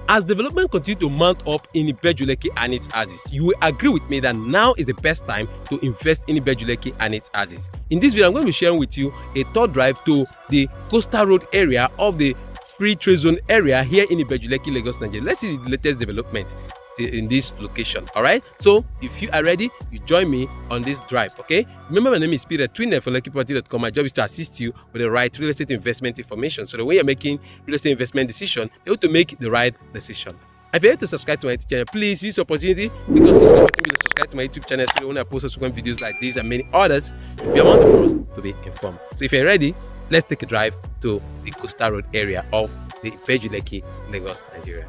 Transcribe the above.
As development continues to mount up in Ibeju Lekki and its axis, you will agree with me that now is the best time to invest in Ibeju Lekki and its axis. In this video, I'm going to be sharing with you a third drive to the coastal road area of the free trade zone area here in Ibeju Lekki Lagos Nigeria. Let's see the latest development in this location. All right, so if you are ready, you join me on this drive. Okay, remember, my name is Peter, twinner for LekkiProperty.com. My job is to assist you with the right real estate investment information, so that when you're making real estate investment decision, you're able to make the right decision. If you're able to subscribe to my YouTube channel, please use the opportunity, because it's going to subscribe to my YouTube channel, so when I post subsequent videos like these and many others, you'll be among the first to be informed. So if you're ready, let's take a drive to the coastal road area of the Ibeju Lekki, Lagos, Nigeria.